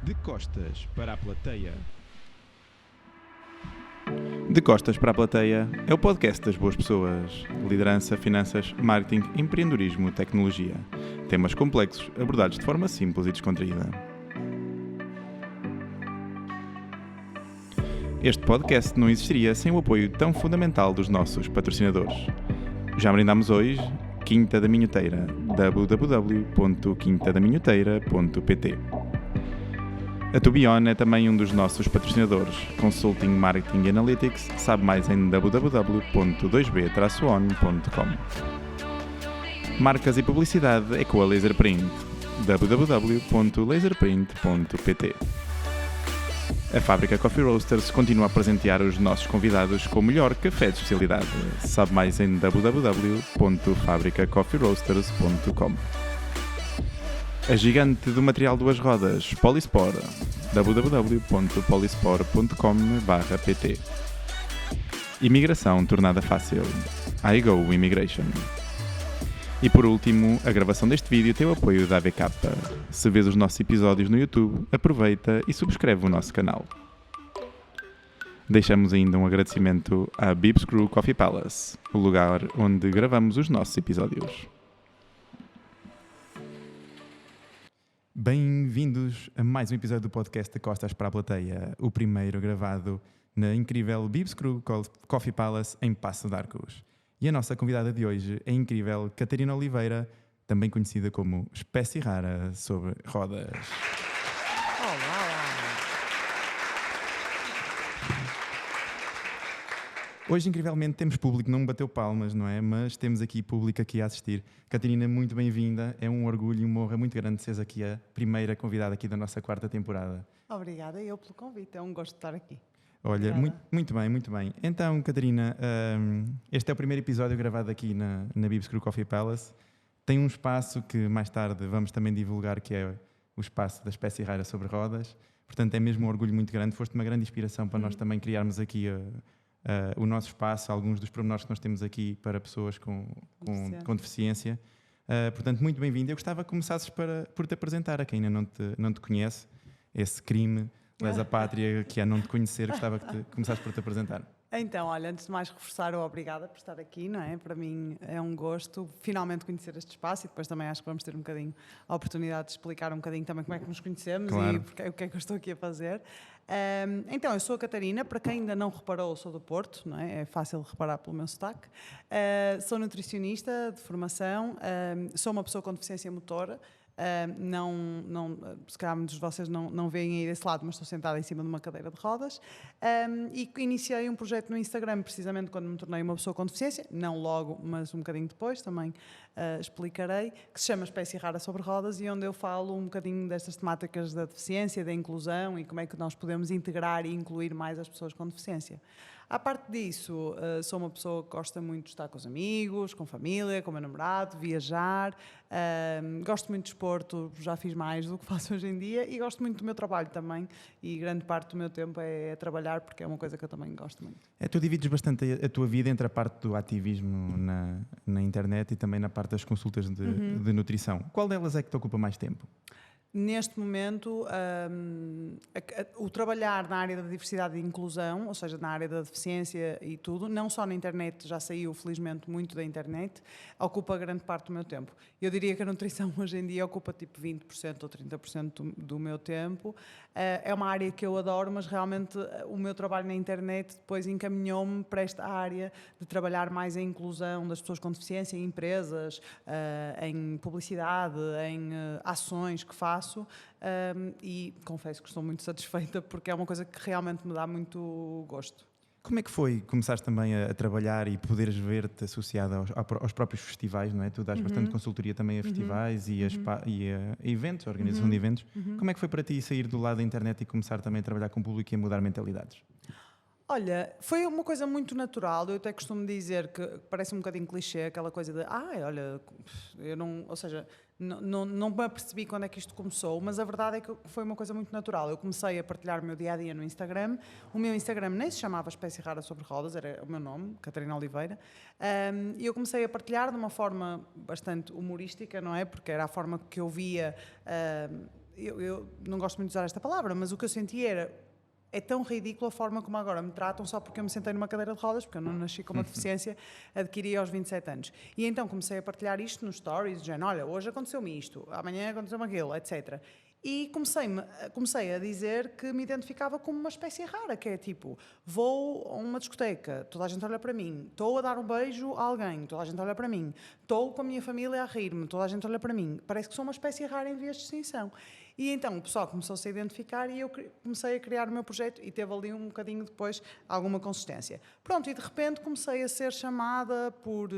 De costas para a plateia. De Costas para a Plateia é o podcast das boas pessoas. Liderança, finanças, marketing, empreendedorismo, tecnologia. Temas complexos abordados de forma simples e descontraída. Este podcast não existiria sem o apoio tão fundamental dos nossos patrocinadores. Já brindámos hoje Quinta da Minhoteira, www.quintadaminhoteira.pt. A Tubion é também um dos nossos patrocinadores. Consulting, Marketing e Analytics. Sabe mais em www.2b-on.com. Marcas e publicidade é com a Laserprint. www.laserprint.pt. A Fábrica Coffee Roasters continua a presentear os nossos convidados com o melhor café de especialidade. Sabe mais em www.fabricacoffeeroasters.com. A gigante do material duas rodas, Polispor. www.polispor.com/pt. Imigração tornada fácil. iGo Immigration. E por último, a gravação deste vídeo tem o apoio da AVK. Se vês os nossos episódios no YouTube, aproveita e subscreve o nosso canal. Deixamos ainda um agradecimento à Bibs Crew Coffee Palace, o lugar onde gravamos os nossos episódios. Bem-vindos a mais um episódio do podcast de Costas para a Plateia, o primeiro gravado na incrível Bibs Crew Coffee Palace em Passo de Arcos. E a nossa convidada de hoje é a incrível Catarina Oliveira, também conhecida como Espécie Rara sobre Rodas. Olá! Hoje, incrivelmente, temos público, não me bateu palmas, não é? Mas temos aqui público aqui a assistir. Catarina, muito bem-vinda. É um orgulho e uma honra muito grande seres aqui a primeira convidada aqui da nossa quarta temporada. Obrigada eu pelo convite, é um gosto de estar aqui. Olha, muito bem, muito bem. Então, Catarina, este é o primeiro episódio gravado aqui na Bibs Crew Coffee Palace. Tem um espaço que mais tarde vamos também divulgar, que é o espaço da Espécie Rara sobre Rodas. Portanto, é mesmo um orgulho muito grande. Foste uma grande inspiração para nós também criarmos aqui o nosso espaço, alguns dos pormenores que nós temos aqui para pessoas com deficiência. Portanto, muito bem-vindo. Eu gostava que começasses por te apresentar a quem ainda não te conhece, esse crime, lesa pátria, que é não te conhecer. Gostava que começasses por te apresentar. Então, olha, antes de mais reforçar o obrigada por estar aqui, não é? Para mim é um gosto finalmente conhecer este espaço e depois também acho que vamos ter um bocadinho a oportunidade de explicar um bocadinho também como é que nos conhecemos, claro, e o que é que eu estou aqui a fazer. Então, eu sou a Catarina, para quem ainda não reparou, sou do Porto, não é? É fácil reparar pelo meu sotaque. Sou nutricionista de formação, sou uma pessoa com deficiência motora. Se calhar muitos de vocês não veem aí desse lado, mas estou sentada em cima de uma cadeira de rodas, e iniciei um projeto no Instagram precisamente quando me tornei uma pessoa com deficiência, não logo, mas um bocadinho depois, também explicarei, que se chama Espécie Rara sobre Rodas, e onde eu falo um bocadinho destas temáticas da deficiência, da inclusão e como é que nós podemos integrar e incluir mais as pessoas com deficiência. À parte disso, sou uma pessoa que gosta muito de estar com os amigos, com a família, com o meu namorado, viajar, gosto muito de desporto, já fiz mais do que faço hoje em dia, e gosto muito do meu trabalho também, e grande parte do meu tempo é trabalhar, porque é uma coisa que eu também gosto muito. Tu divides bastante a tua vida entre a parte do ativismo na internet e também na parte das consultas de nutrição. Qual delas é que te ocupa mais tempo? Neste momento, o trabalhar na área da diversidade e inclusão, ou seja, na área da deficiência e tudo, não só na internet, já saiu felizmente muito da internet, ocupa grande parte do meu tempo. Eu diria que a nutrição hoje em dia ocupa tipo 20% ou 30% do meu tempo. É uma área que eu adoro, mas realmente o meu trabalho na internet depois encaminhou-me para esta área de trabalhar mais a inclusão das pessoas com deficiência em empresas, em publicidade, em ações que faço. E confesso que estou muito satisfeita porque é uma coisa que realmente me dá muito gosto. Como é que foi começares também a trabalhar e poderes ver-te associada aos próprios festivais, não é? Tu dás bastante consultoria também a festivais e a eventos, a organização de eventos. Como é que foi para ti sair do lado da internet e começar também a trabalhar com o público e a mudar mentalidades? Olha, foi uma coisa muito natural. Eu até costumo dizer que parece um bocadinho clichê, aquela coisa de olha, eu não... Ou seja, não me apercebi quando é que isto começou, mas a verdade é que foi uma coisa muito natural. Eu comecei a partilhar o meu dia-a-dia no Instagram. O meu Instagram nem se chamava Espécie Rara sobre Rodas, era o meu nome, Catarina Oliveira. E eu comecei a partilhar de uma forma bastante humorística, não é? Porque era a forma que eu via... eu não gosto muito de usar esta palavra, mas o que eu senti era, é tão ridícula a forma como agora me tratam só porque eu me sentei numa cadeira de rodas, porque eu não nasci com uma deficiência, adquiri aos 27 anos. E então comecei a partilhar isto nos stories, dizendo, olha, hoje aconteceu-me isto, amanhã aconteceu-me aquilo, etc. E comecei a dizer que me identificava como uma espécie rara, que é tipo, vou a uma discoteca, toda a gente olha para mim, estou a dar um beijo a alguém, toda a gente olha para mim, estou com a minha família a rir-me, toda a gente olha para mim. Parece que sou uma espécie rara em vias de extinção. E então o pessoal começou-se a identificar e eu comecei a criar o meu projeto e teve ali um bocadinho depois alguma consistência. Pronto, e de repente comecei a ser chamada por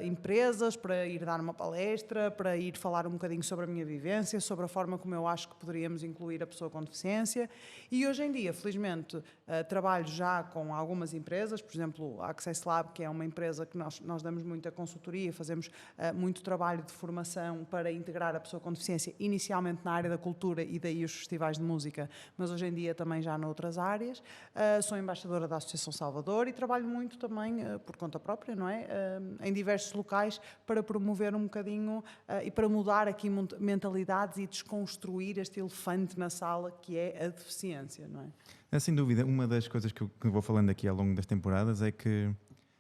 empresas para ir dar uma palestra, para ir falar um bocadinho sobre a minha vivência, sobre a forma como eu acho que poderíamos incluir a pessoa com deficiência. E hoje em dia, felizmente, trabalho já com algumas empresas, por exemplo, a Access Lab, que é uma empresa que nós damos muita consultoria, fazemos muito trabalho de formação para integrar a pessoa com deficiência, inicialmente na área da cultura e daí os festivais de música, mas hoje em dia também já noutras áreas. Sou embaixadora da Associação Salvador e trabalho muito também por conta própria, não é? Em diversos locais para promover um bocadinho e para mudar aqui mentalidades e desconstruir este elefante na sala que é a deficiência, não é? Sem dúvida, uma das coisas que eu vou falando aqui ao longo das temporadas é que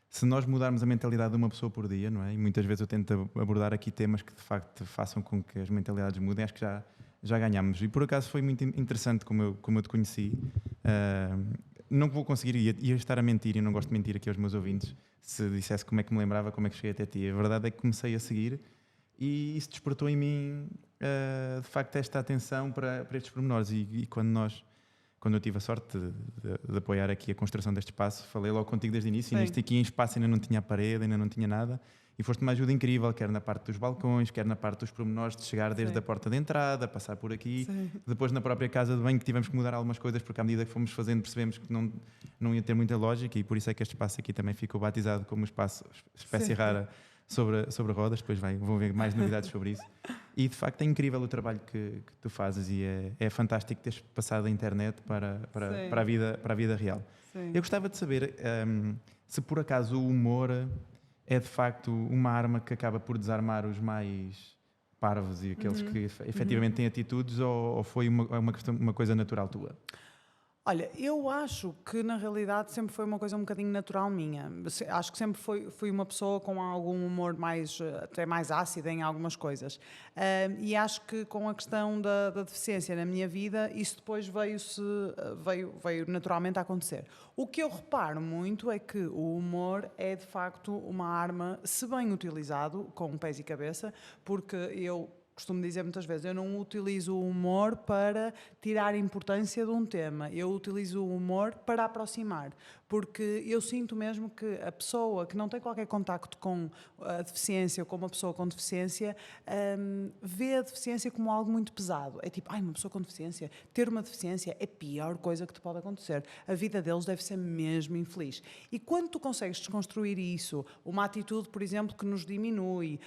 se nós mudarmos a mentalidade de uma pessoa por dia, não é? E muitas vezes eu tento abordar aqui temas que de facto façam com que as mentalidades mudem, acho que já ganhámos. E por acaso foi muito interessante como eu te conheci. Não vou conseguir, ia estar a mentir, e não gosto de mentir aqui aos meus ouvintes, se dissesse como é que me lembrava, como é que cheguei até ti. A verdade é que comecei a seguir e isso despertou em mim, de facto, esta atenção para estes pormenores. E quando eu tive a sorte de apoiar aqui a construção deste espaço, falei logo contigo desde o início. Sim. E neste aqui em espaço ainda não tinha parede, ainda não tinha nada. E foste uma ajuda incrível, quer na parte dos balcões, quer na parte dos pormenores, de chegar desde Sim. a porta de entrada, passar por aqui. Sim. Depois na própria casa de banho que tivemos que mudar algumas coisas, porque à medida que fomos fazendo percebemos que não ia ter muita lógica, e por isso é que este espaço aqui também ficou batizado como espaço espécie Sim. rara sobre rodas. Depois vão ver mais novidades sobre isso. E de facto é incrível o trabalho que tu fazes e é fantástico teres passado a internet para a vida real. Sim. Eu gostava de saber se por acaso o humor é de facto uma arma que acaba por desarmar os mais parvos e aqueles que efetivamente têm atitudes, ou foi uma coisa natural tua? Olha, eu acho que na realidade sempre foi uma coisa um bocadinho natural minha. Acho que sempre fui uma pessoa com algum humor até mais ácido em algumas coisas. E acho que com a questão da deficiência na minha vida, isso depois veio naturalmente a acontecer. O que eu reparo muito é que o humor é de facto uma arma, se bem utilizado, com pés e cabeça, porque eu costumo dizer muitas vezes, eu não utilizo o humor para tirar importância de um tema, eu utilizo o humor para aproximar, porque eu sinto mesmo que a pessoa que não tem qualquer contacto com a deficiência ou com uma pessoa com deficiência vê a deficiência como algo muito pesado. É tipo, uma pessoa com deficiência, ter uma deficiência é a pior coisa que te pode acontecer. A vida deles deve ser mesmo infeliz. E quando tu consegues desconstruir isso, uma atitude, por exemplo, que nos diminui,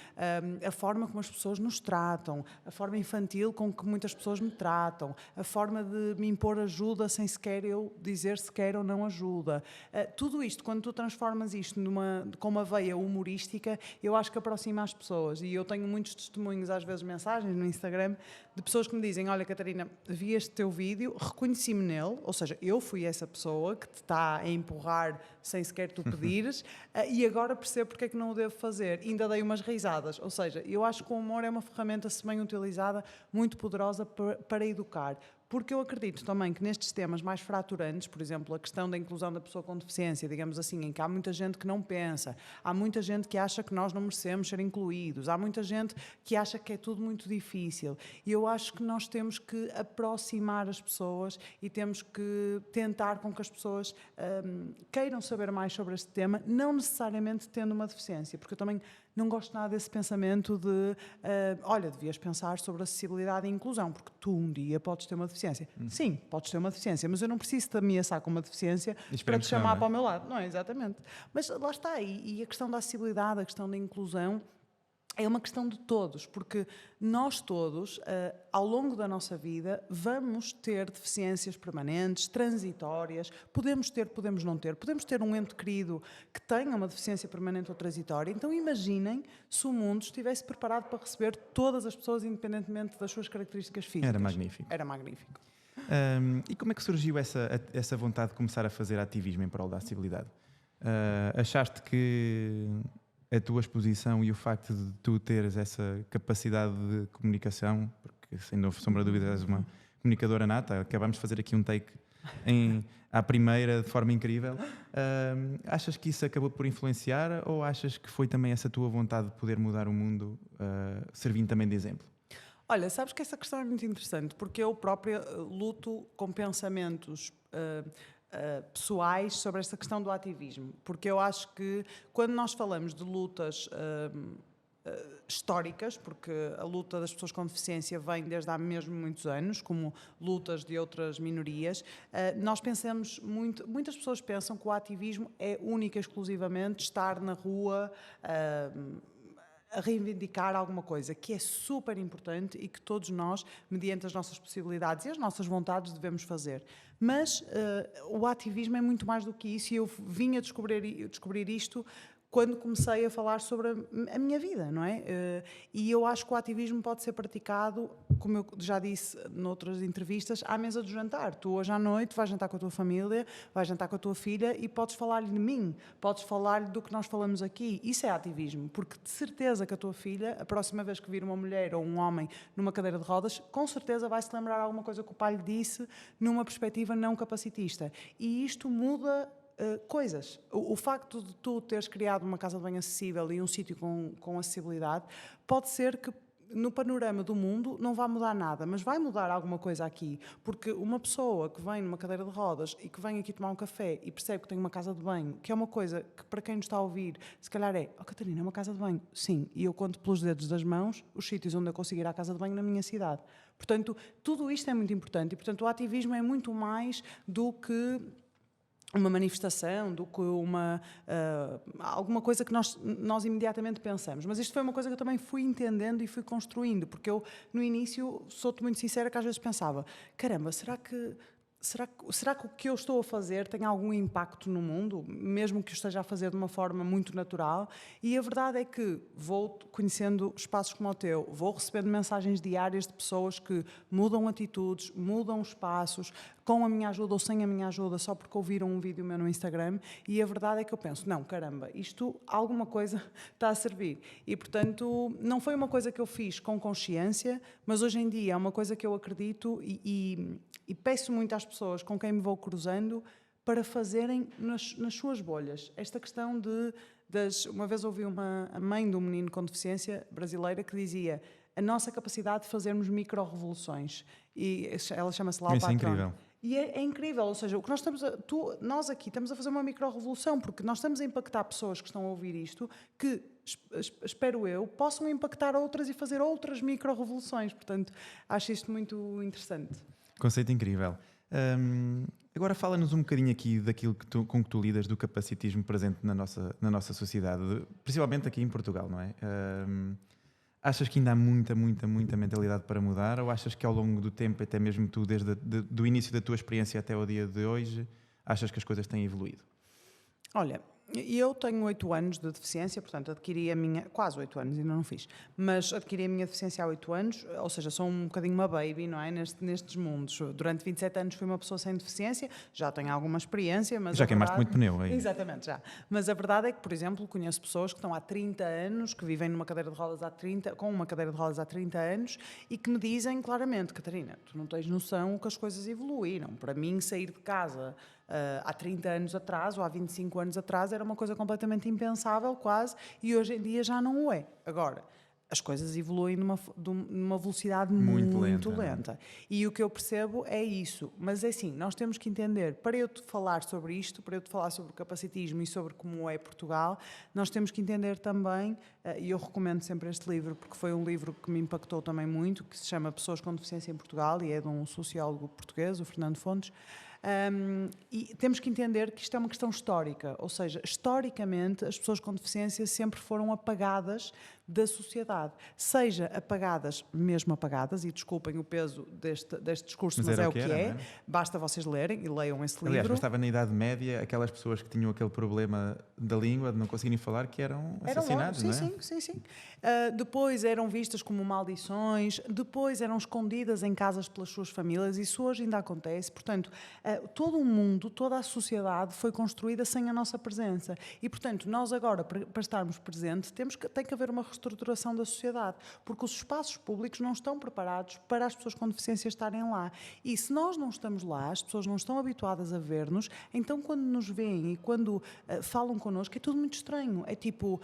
a forma como as pessoas nos tratam, a forma infantil com que muitas pessoas me tratam, a forma de me impor ajuda sem sequer eu dizer se quer ou não ajuda. Tudo isto, quando tu transformas isto com uma veia humorística, eu acho que aproxima as pessoas. E eu tenho muitos testemunhos, às vezes mensagens no Instagram, de pessoas que me dizem, olha Catarina, vi este teu vídeo, reconheci-me nele, ou seja, eu fui essa pessoa que te está a empurrar sem sequer tu pedires, e agora percebo porque é que não o devo fazer. Ainda dei umas risadas. Ou seja, eu acho que o humor é uma ferramenta, se bem utilizada, muito poderosa para educar. Porque eu acredito também que nestes temas mais fraturantes, por exemplo, a questão da inclusão da pessoa com deficiência, digamos assim, em que há muita gente que não pensa, há muita gente que acha que nós não merecemos ser incluídos, há muita gente que acha que é tudo muito difícil. E eu acho que nós temos que aproximar as pessoas e temos que tentar com que as pessoas queiram saber mais sobre este tema, não necessariamente tendo uma deficiência, porque eu também não gosto nada desse pensamento de olha, devias pensar sobre acessibilidade e inclusão, porque tu um dia podes ter uma deficiência. Sim, podes ter uma deficiência, mas eu não preciso te ameaçar com uma deficiência para te chamar para o meu lado. Não é exatamente. Mas lá está, e a questão da acessibilidade, a questão da inclusão, é uma questão de todos, porque nós todos, ao longo da nossa vida, vamos ter deficiências permanentes, transitórias, podemos ter, podemos não ter, podemos ter um ente querido que tenha uma deficiência permanente ou transitória. Então imaginem se o mundo estivesse preparado para receber todas as pessoas, independentemente das suas características físicas. Era magnífico. Era magnífico. E como é que surgiu essa vontade de começar a fazer ativismo em prol da acessibilidade? Achaste que a tua exposição e o facto de tu teres essa capacidade de comunicação, porque sem sombra de dúvida és uma comunicadora nata, acabámos de fazer aqui um take à primeira de forma incrível, achas que isso acabou por influenciar ou achas que foi também essa tua vontade de poder mudar o mundo servindo também de exemplo? Olha, sabes que essa questão é muito interessante, porque eu própria luto com pensamentos pessoais sobre esta questão do ativismo, porque eu acho que quando nós falamos de lutas históricas, porque a luta das pessoas com deficiência vem desde há mesmo muitos anos, como lutas de outras minorias, nós pensamos muitas pessoas pensam que o ativismo é única e exclusivamente estar na rua a reivindicar alguma coisa, que é super importante e que todos nós, mediante as nossas possibilidades e as nossas vontades, devemos fazer. Mas o ativismo é muito mais do que isso e eu vim a descobrir isto quando comecei a falar sobre a minha vida, não é? E eu acho que o ativismo pode ser praticado, como eu já disse noutras entrevistas, à mesa do jantar. Tu hoje à noite vais jantar com a tua família, vais jantar com a tua filha e podes falar-lhe de mim, podes falar-lhe do que nós falamos aqui. Isso é ativismo, porque de certeza que a tua filha, a próxima vez que vir uma mulher ou um homem numa cadeira de rodas, com certeza vai se lembrar alguma coisa que o pai lhe disse numa perspectiva não capacitista. E isto muda coisas. O facto de tu teres criado uma casa de banho acessível e um sítio com acessibilidade pode ser que no panorama do mundo não vai mudar nada, mas vai mudar alguma coisa aqui, porque uma pessoa que vem numa cadeira de rodas e que vem aqui tomar um café e percebe que tem uma casa de banho, que é uma coisa que para quem nos está a ouvir, se calhar Catarina, é uma casa de banho? Sim, e eu conto pelos dedos das mãos os sítios onde eu consigo ir à casa de banho na minha cidade. Portanto, tudo isto é muito importante e, portanto, o ativismo é muito mais do que uma manifestação, do que alguma coisa que nós imediatamente pensamos. Mas isto foi uma coisa que eu também fui entendendo e fui construindo, porque eu, no início, sou-te muito sincera, que às vezes pensava, caramba, será que o que eu estou a fazer tem algum impacto no mundo, mesmo que o esteja a fazer de uma forma muito natural? E a verdade é que vou conhecendo espaços como o teu, vou recebendo mensagens diárias de pessoas que mudam atitudes, mudam espaços, com a minha ajuda ou sem a minha ajuda, só porque ouviram um vídeo meu no Instagram, e a verdade é que eu penso, não, caramba, isto, alguma coisa está a servir. E, portanto, não foi uma coisa que eu fiz com consciência, mas hoje em dia é uma coisa que eu acredito e peço muito às pessoas com quem me vou cruzando para fazerem nas suas bolhas. Esta questão uma vez ouvi a mãe de um menino com deficiência brasileira que dizia a nossa capacidade de fazermos micro-revoluções. E ela chama-se Lau Patrón. Isso é incrível. E é incrível, ou seja, o que nós aqui estamos a fazer uma micro-revolução, porque nós estamos a impactar pessoas que estão a ouvir isto, que, espero eu, possam impactar outras e fazer outras micro-revoluções. Portanto, acho isto muito interessante. Conceito incrível. Agora fala-nos um bocadinho aqui daquilo com que tu lidas do capacitismo presente na nossa sociedade, principalmente aqui em Portugal, não é? Achas que ainda há muita mentalidade para mudar ou achas que ao longo do tempo, até mesmo tu, desde do início da tua experiência até ao dia de hoje, achas que as coisas têm evoluído? Olha, eu tenho 8 anos de deficiência, portanto adquiri a minha... Quase 8 anos, ainda não fiz. Mas adquiri a minha deficiência há 8 anos, ou seja, sou um bocadinho uma baby, não é? Nestes mundos. Durante 27 anos fui uma pessoa sem deficiência, já tenho alguma experiência, mas... Já queimaste muito pneu aí. Exatamente, já. Mas a verdade é que, por exemplo, conheço pessoas que estão há 30 anos, que vivem numa cadeira de rodas com uma cadeira de rodas há 30 anos e que me dizem claramente, Catarina, tu não tens noção que as coisas evoluíram. Para mim, sair de casa... há 30 anos atrás ou há 25 anos atrás era uma coisa completamente impensável quase e hoje em dia já não o é. Agora, as coisas evoluem numa velocidade muito lenta. E o que eu percebo é isso. Mas é assim, nós temos que entender, para eu te falar sobre isto, para eu te falar sobre o capacitismo e sobre como é Portugal, nós temos que entender também, e eu recomendo sempre este livro, porque foi um livro que me impactou também muito, que se chama Pessoas com Deficiência em Portugal, e é de um sociólogo português, o Fernando Fontes. E temos que entender que isto é uma questão histórica, ou seja, historicamente as pessoas com deficiência sempre foram apagadas da sociedade, seja apagadas, mesmo apagadas, e desculpem o peso deste discurso, mas é o que é, basta vocês lerem e leiam esse livro. Aliás, estava na Idade Média aquelas pessoas que tinham aquele problema da língua, de não conseguirem falar, que eram assassinados, não é? Sim. Depois eram vistas como maldições, depois eram escondidas em casas pelas suas famílias, isso hoje ainda acontece. Portanto, todo o mundo, toda a sociedade foi construída sem a nossa presença. E, portanto, nós agora, para estarmos presentes, tem que haver uma reestruturação da sociedade, porque os espaços públicos não estão preparados para as pessoas com deficiência estarem lá. E se nós não estamos lá, as pessoas não estão habituadas a ver-nos, então quando nos veem e quando falam connosco, é tudo muito estranho. É tipo,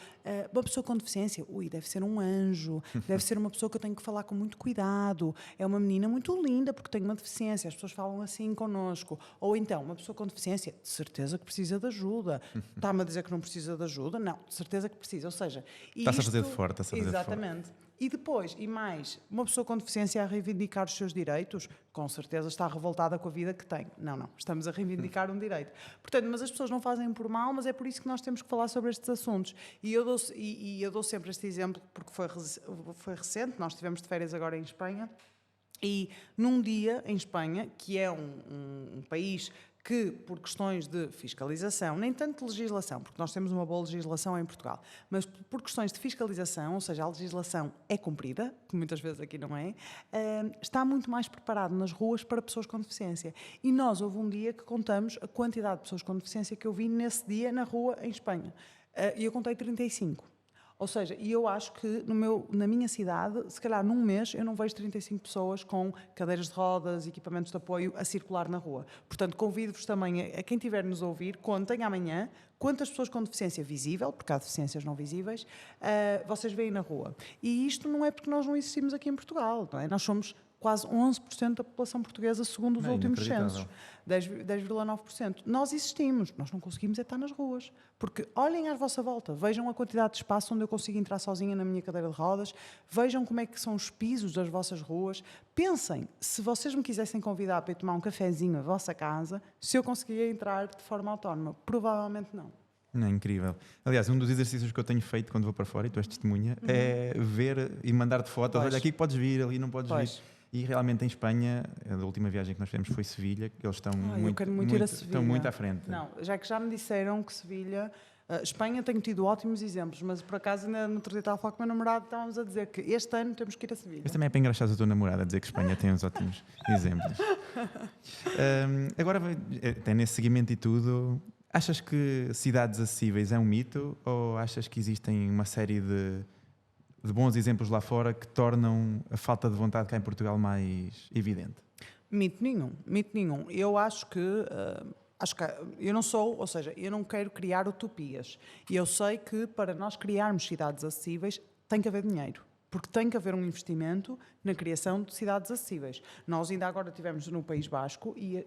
uma pessoa com deficiência, deve ser um anjo, deve ser uma pessoa que eu tenho que falar com muito cuidado, é uma menina muito linda porque tem uma deficiência, as pessoas falam assim connosco. Ou então, uma pessoa com deficiência, de certeza que precisa de ajuda. Está-me a dizer que não precisa de ajuda? Não, de certeza que precisa. Ou seja, está-se a fazer de fora, está-se a fazer exatamente. de fora. E depois, e mais, uma pessoa com deficiência a reivindicar os seus direitos, com certeza está revoltada com a vida que tem. Não, estamos a reivindicar um direito. Portanto, mas as pessoas não fazem por mal, mas é por isso que nós temos que falar sobre estes assuntos. E eu dou sempre este exemplo, porque foi recente, nós estivemos de férias agora em Espanha, e num dia em Espanha, que é um país que, por questões de fiscalização, nem tanto de legislação, porque nós temos uma boa legislação em Portugal, mas por questões de fiscalização, ou seja, a legislação é cumprida, que muitas vezes aqui não é, está muito mais preparado nas ruas para pessoas com deficiência. E nós, houve um dia que contamos a quantidade de pessoas com deficiência que eu vi nesse dia na rua em Espanha. E eu contei 35. Ou seja, e eu acho que na minha cidade, se calhar num mês, eu não vejo 35 pessoas com cadeiras de rodas, equipamentos de apoio a circular na rua. Portanto, convido-vos também a quem estiver nos a ouvir, contem amanhã quantas pessoas com deficiência visível, porque há deficiências não visíveis, vocês veem na rua. E isto não é porque nós não existimos aqui em Portugal, não é? Nós somos quase 11% da população portuguesa, segundo os últimos censos. 10,9%. Nós existimos, nós não conseguimos estar nas ruas. Porque olhem à vossa volta, vejam a quantidade de espaço onde eu consigo entrar sozinha na minha cadeira de rodas, vejam como é que são os pisos das vossas ruas. Pensem, se vocês me quisessem convidar para ir tomar um cafezinho na vossa casa, se eu conseguia entrar de forma autónoma. Provavelmente não. Não, é incrível. Aliás, um dos exercícios que eu tenho feito quando vou para fora, e tu és testemunha, é ver e mandar-te fotos. Olha, aqui podes vir, ali não podes vir. E realmente em Espanha, a última viagem que nós fizemos foi Sevilha, eles estão estão muito à frente. Não, já que já me disseram que Sevilha... Espanha tenho tido ótimos exemplos, mas por acaso ainda no outro dia estava a falar com o meu namorado, estávamos a dizer que este ano temos que ir a Sevilha. Mas também é para engraxar a tua namorada a dizer que Espanha tem uns ótimos exemplos. Agora, até nesse seguimento e tudo, achas que cidades acessíveis é um mito ou achas que existem uma série de bons exemplos lá fora que tornam a falta de vontade cá em Portugal mais evidente? Mito nenhum. Eu acho que eu não sou, ou seja, eu não quero criar utopias. E eu sei que para nós criarmos cidades acessíveis tem que haver dinheiro. Porque tem que haver um investimento na criação de cidades acessíveis. Nós ainda agora estivemos no País Basco e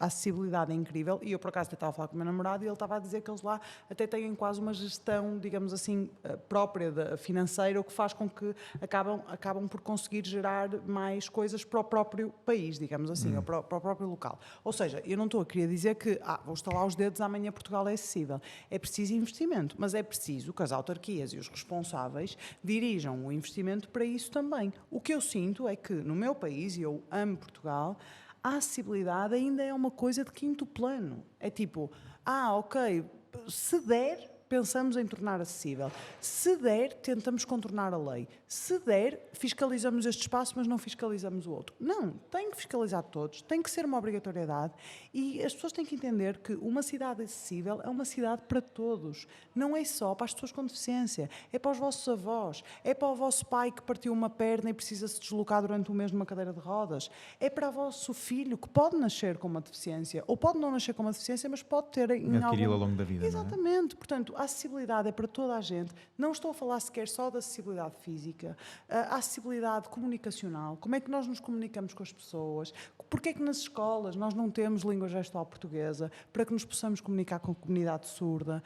a acessibilidade é incrível. E eu, por acaso, até estava a falar com o meu namorado e ele estava a dizer que eles lá até têm quase uma gestão, digamos assim, própria, financeira, o que faz com que acabam por conseguir gerar mais coisas para o próprio país, digamos assim, ou para o próprio local. Ou seja, eu não estou a querer dizer que vou estalar os dedos, amanhã Portugal é acessível. É preciso investimento, mas é preciso que as autarquias e os responsáveis dirijam o investimento para isso também. O que eu sinto é que no meu país, e eu amo Portugal, a acessibilidade ainda é uma coisa de quinto plano. É tipo, ok, se der, pensamos em tornar acessível. Se der, tentamos contornar a lei. Se der, fiscalizamos este espaço, mas não fiscalizamos o outro. Não, tem que fiscalizar todos, tem que ser uma obrigatoriedade e as pessoas têm que entender que uma cidade acessível é uma cidade para todos. Não é só para as pessoas com deficiência, é para os vossos avós, é para o vosso pai que partiu uma perna e precisa se deslocar durante um mês numa cadeira de rodas, é para o vosso filho que pode nascer com uma deficiência, ou pode não nascer com uma deficiência, mas pode ter adquiri-lo ao longo da vida. Exatamente, portanto, a acessibilidade é para toda a gente. Não estou a falar sequer só da acessibilidade física, a acessibilidade comunicacional. Como é que nós nos comunicamos com as pessoas? Porquê é que nas escolas nós não temos língua gestual portuguesa para que nos possamos comunicar com a comunidade surda?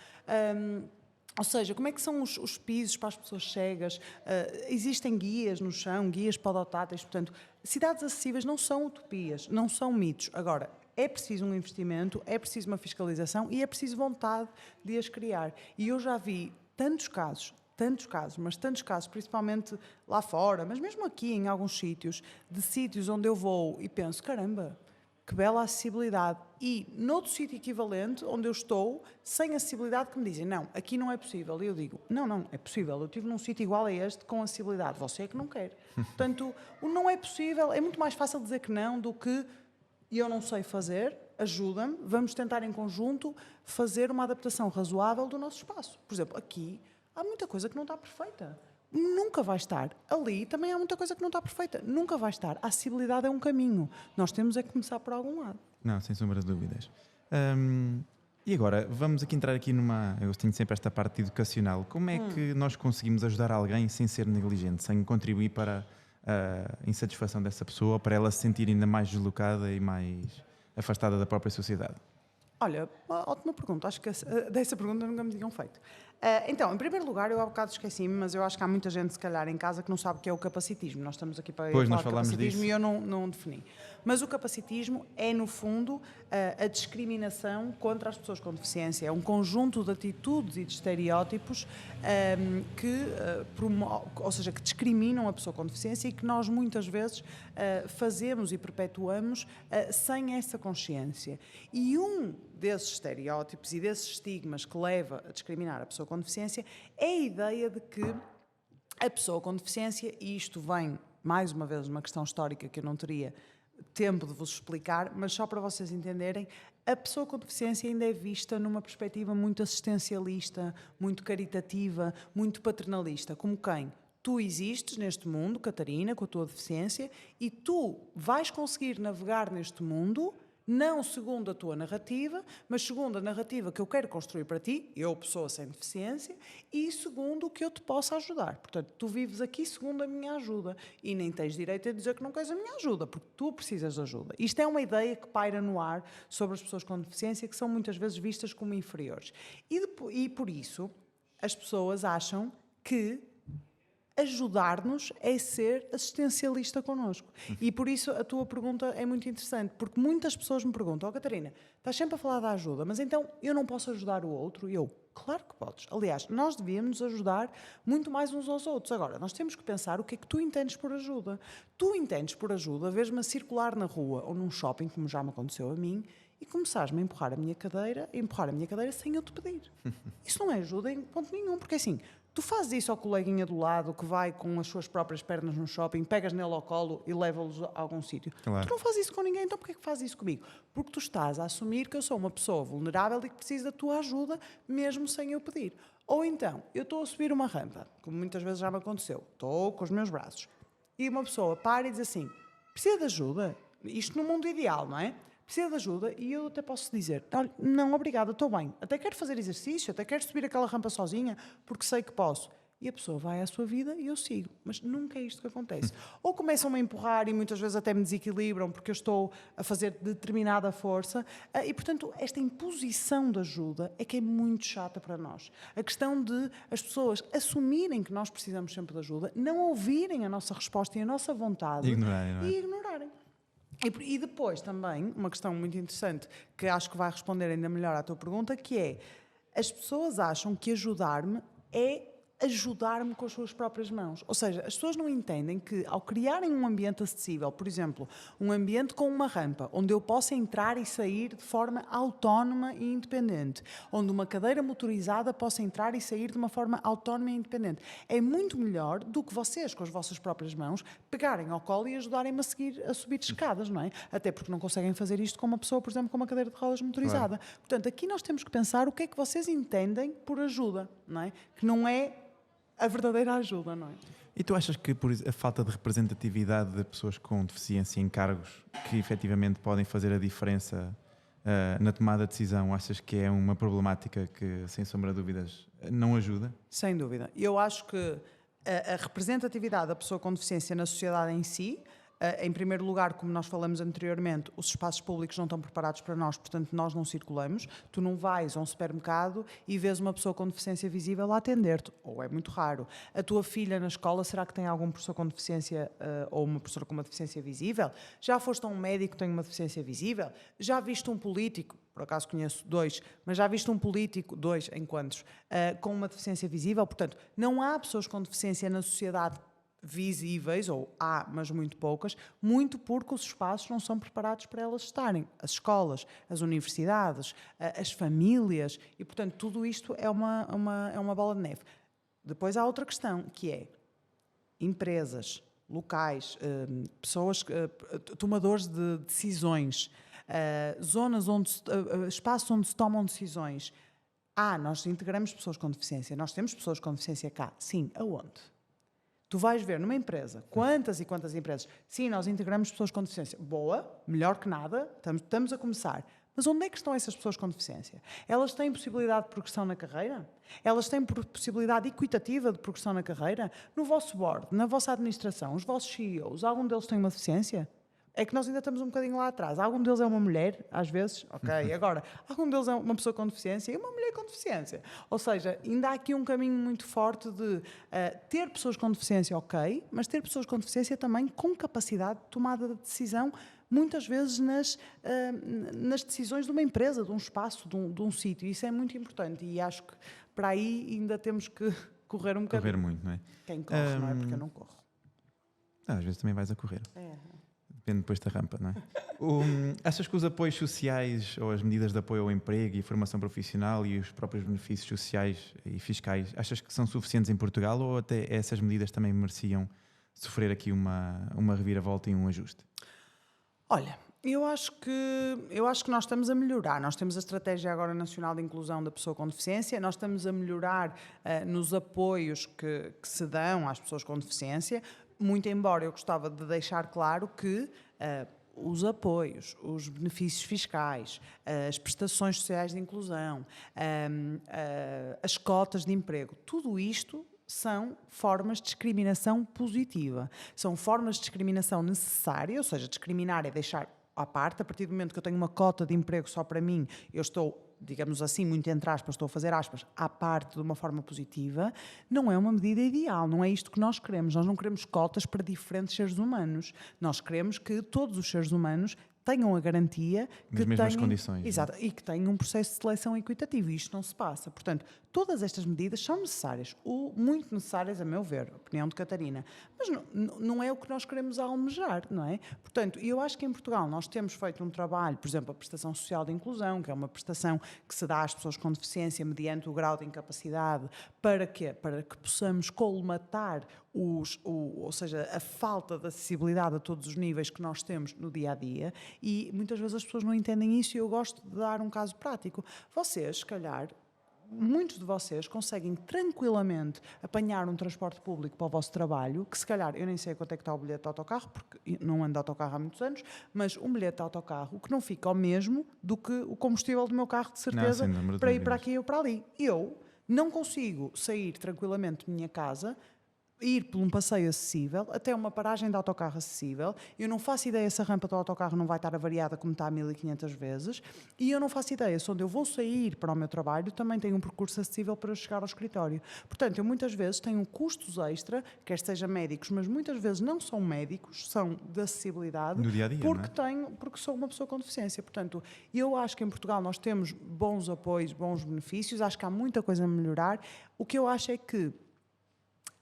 Ou seja, como é que são os pisos para as pessoas cegas? Existem guias no chão, guias podotáteis. Portanto, cidades acessíveis não são utopias, não são mitos. Agora, É preciso um investimento, é preciso uma fiscalização e é preciso vontade de as criar. E eu já vi tantos casos, principalmente lá fora, mas mesmo aqui em alguns sítios, de sítios onde eu vou e penso, caramba, que bela acessibilidade. E noutro sítio equivalente, onde eu estou, sem acessibilidade, que me dizem, não, aqui não é possível. E eu digo, não, é possível. Eu estive num sítio igual a este, com acessibilidade. Você é que não quer. Portanto, o não é possível, é muito mais fácil dizer que não do que eu não sei fazer, ajuda-me, vamos tentar em conjunto fazer uma adaptação razoável do nosso espaço. Por exemplo, aqui há muita coisa que não está perfeita. Nunca vai estar. Ali também há muita coisa que não está perfeita. Nunca vai estar. A acessibilidade é um caminho. Nós temos é que começar por algum lado. Não, sem sombra de dúvidas. E agora, vamos aqui entrar aqui numa... Eu tenho sempre esta parte educacional. Como é que nós conseguimos ajudar alguém sem ser negligente, sem contribuir para a insatisfação dessa pessoa, para ela se sentir ainda mais deslocada e mais afastada da própria sociedade? Olha, ótima pergunta. Acho que dessa pergunta nunca me tinham feito. Então, em primeiro lugar, eu há bocado esqueci-me, mas eu acho que há muita gente, se calhar, em casa que não sabe o que é o capacitismo. Nós estamos aqui para Pois, falar nós de falámos capacitismo disso. e eu não defini. Mas o capacitismo é, no fundo, a discriminação contra as pessoas com deficiência. É um conjunto de atitudes e de estereótipos que discriminam a pessoa com deficiência e que nós, muitas vezes, fazemos e perpetuamos sem essa consciência. E um desses estereótipos e desses estigmas que leva a discriminar a pessoa com deficiência é a ideia de que a pessoa com deficiência, e isto vem, mais uma vez, uma questão histórica que eu não teria tempo de vos explicar, mas só para vocês entenderem, a pessoa com deficiência ainda é vista numa perspectiva muito assistencialista, muito caritativa, muito paternalista, como quem? Tu existes neste mundo, Catarina, com a tua deficiência, e tu vais conseguir navegar neste mundo não segundo a tua narrativa, mas segundo a narrativa que eu quero construir para ti, eu, pessoa sem deficiência, e segundo o que eu te possa ajudar. Portanto, tu vives aqui segundo a minha ajuda e nem tens direito a dizer que não queres a minha ajuda, porque tu precisas de ajuda. Isto é uma ideia que paira no ar sobre as pessoas com deficiência, que são muitas vezes vistas como inferiores. E por isso, as pessoas acham que ajudar-nos é ser assistencialista connosco. E por isso a tua pergunta é muito interessante, porque muitas pessoas me perguntam, Catarina, estás sempre a falar da ajuda, mas então eu não posso ajudar o outro? E eu, claro que podes. Aliás, nós devíamos ajudar muito mais uns aos outros. Agora, nós temos que pensar o que é que tu entendes por ajuda. Tu entendes por ajuda, vês-me a circular na rua ou num shopping, como já me aconteceu a mim, e começares-me a empurrar a minha cadeira sem eu te pedir. Isso não é ajuda em ponto nenhum, porque assim, tu fazes isso ao coleguinha do lado que vai com as suas próprias pernas no shopping, pegas nele ao colo e leva-los a algum sítio. Claro. Tu não fazes isso com ninguém, então porquê que fazes isso comigo? Porque tu estás a assumir que eu sou uma pessoa vulnerável e que preciso da tua ajuda, mesmo sem eu pedir. Ou então, eu estou a subir uma rampa, como muitas vezes já me aconteceu, estou com os meus braços, e uma pessoa para e diz assim, precisa de ajuda? Isto no mundo ideal, não é? Precisa de ajuda e eu até posso dizer, olha, não, obrigada, estou bem. Até quero fazer exercício, até quero subir aquela rampa sozinha, porque sei que posso. E a pessoa vai à sua vida e eu sigo. Mas nunca é isto que acontece. Ou começam-me a empurrar e muitas vezes até me desequilibram porque eu estou a fazer determinada força. E, portanto, esta imposição de ajuda é que é muito chata para nós. A questão de as pessoas assumirem que nós precisamos sempre de ajuda, não ouvirem a nossa resposta e a nossa vontade Ignorarem, não é? e ignorarem. E depois também, uma questão muito interessante, que acho que vai responder ainda melhor à tua pergunta, que é, as pessoas acham que ajudar-me é ajudar-me com as suas próprias mãos. Ou seja, as pessoas não entendem que ao criarem um ambiente acessível, por exemplo, um ambiente com uma rampa, onde eu possa entrar e sair de forma autónoma e independente, onde uma cadeira motorizada possa entrar e sair de uma forma autónoma e independente, é muito melhor do que vocês, com as vossas próprias mãos, pegarem ao colo e ajudarem-me a subir escadas, não é? Até porque não conseguem fazer isto com uma pessoa, por exemplo, com uma cadeira de rodas motorizada. Claro. Portanto, aqui nós temos que pensar o que é que vocês entendem por ajuda, não é? Que não é a verdadeira ajuda, não é? E tu achas que por a falta de representatividade de pessoas com deficiência em cargos que efetivamente podem fazer a diferença na tomada de decisão, achas que é uma problemática que, sem sombra de dúvidas, não ajuda? Sem dúvida. Eu acho que a representatividade da pessoa com deficiência na sociedade em si Em primeiro lugar, como nós falamos anteriormente, os espaços públicos não estão preparados para nós, portanto nós não circulamos. Tu não vais a um supermercado e vês uma pessoa com deficiência visível a atender-te, ou é muito raro. A tua filha na escola, será que tem algum professor com deficiência ou uma professora com uma deficiência visível? Já foste a um médico que tem uma deficiência visível? Já viste um político, por acaso conheço 2, mas já viste um político, 2 enquantos, com uma deficiência visível? Portanto, não há pessoas com deficiência na sociedade visíveis, ou há, mas muito poucas, muito porque os espaços não são preparados para elas estarem. As escolas, as universidades, as famílias, e portanto tudo isto é uma bola de neve. Depois há outra questão, que é empresas, locais, pessoas, tomadores de decisões, zonas onde, espaços onde se tomam decisões. Nós integramos pessoas com deficiência, nós temos pessoas com deficiência cá. Sim, aonde? Tu vais ver numa empresa, quantas e quantas empresas, sim, nós integramos pessoas com deficiência. Boa, melhor que nada, estamos a começar. Mas onde é que estão essas pessoas com deficiência? Elas têm possibilidade de progressão na carreira? Elas têm possibilidade equitativa de progressão na carreira? No vosso board, na vossa administração, os vossos CEOs, algum deles tem uma deficiência? É que nós ainda estamos um bocadinho lá atrás. Algum deles é uma mulher, às vezes, ok, agora, algum deles é uma pessoa com deficiência e uma mulher com deficiência. Ou seja, ainda há aqui um caminho muito forte de ter pessoas com deficiência, ok, mas ter pessoas com deficiência também com capacidade de tomada de decisão, muitas vezes nas decisões de uma empresa, de um espaço, de um sítio. Isso é muito importante e acho que para aí ainda temos que correr um bocadinho. Correr muito, não é? Quem corre, não é? Porque eu não corro. Às vezes também vais a correr. É. Depende depois da rampa, não é? Achas que os apoios sociais ou as medidas de apoio ao emprego e formação profissional e os próprios benefícios sociais e fiscais, achas que são suficientes em Portugal ou até essas medidas também mereciam sofrer aqui uma reviravolta e um ajuste? Olha, eu acho que nós estamos a melhorar. Nós temos a Estratégia agora Nacional de Inclusão da Pessoa com Deficiência, nós estamos a melhorar nos apoios que se dão às pessoas com deficiência, muito embora eu gostava de deixar claro que os apoios, os benefícios fiscais, as prestações sociais de inclusão, as cotas de emprego, tudo isto são formas de discriminação positiva. São formas de discriminação necessárias, ou seja, discriminar é deixar à parte. A partir do momento que eu tenho uma cota de emprego só para mim, eu estou, digamos assim, muito entre aspas, estou a fazer aspas, à parte de uma forma positiva, não é uma medida ideal, não é isto que nós queremos. Nós não queremos cotas para diferentes seres humanos. Nós queremos que todos os seres humanos tenham a garantia que nas mesmas condições. Exato, e que tenham um processo de seleção equitativo. E isto não se passa. Portanto, todas estas medidas são necessárias, ou muito necessárias, a meu ver, a opinião de Catarina. Mas não é o que nós queremos almejar, não é? Portanto, eu acho que em Portugal nós temos feito um trabalho, por exemplo, a prestação social de inclusão, que é uma prestação que se dá às pessoas com deficiência mediante o grau de incapacidade, para quê? Para que possamos colmatar ou seja, a falta de acessibilidade a todos os níveis que nós temos no dia-a-dia, e muitas vezes as pessoas não entendem isso, e eu gosto de dar um caso prático. Vocês, se calhar, muitos de vocês conseguem tranquilamente apanhar um transporte público para o vosso trabalho, que se calhar, eu nem sei quanto é que está o bilhete de autocarro, porque não ando de autocarro há muitos anos, mas um bilhete de autocarro que não fica ao mesmo do que o combustível do meu carro, de certeza, para ir para aqui ou para ali. Eu não consigo sair tranquilamente da minha casa, ir por um passeio acessível até uma paragem de autocarro acessível. Eu não faço ideia se a rampa do autocarro não vai estar avariada como está 1500 vezes, e eu não faço ideia se onde eu vou sair para o meu trabalho também tem um percurso acessível para eu chegar ao escritório. Portanto, eu muitas vezes tenho custos extra, quer seja médicos, mas muitas vezes não são médicos, são de acessibilidade, no dia-a-dia, porque sou uma pessoa com deficiência. Portanto, eu acho que em Portugal nós temos bons apoios, bons benefícios, acho que há muita coisa a melhorar. O que eu acho é que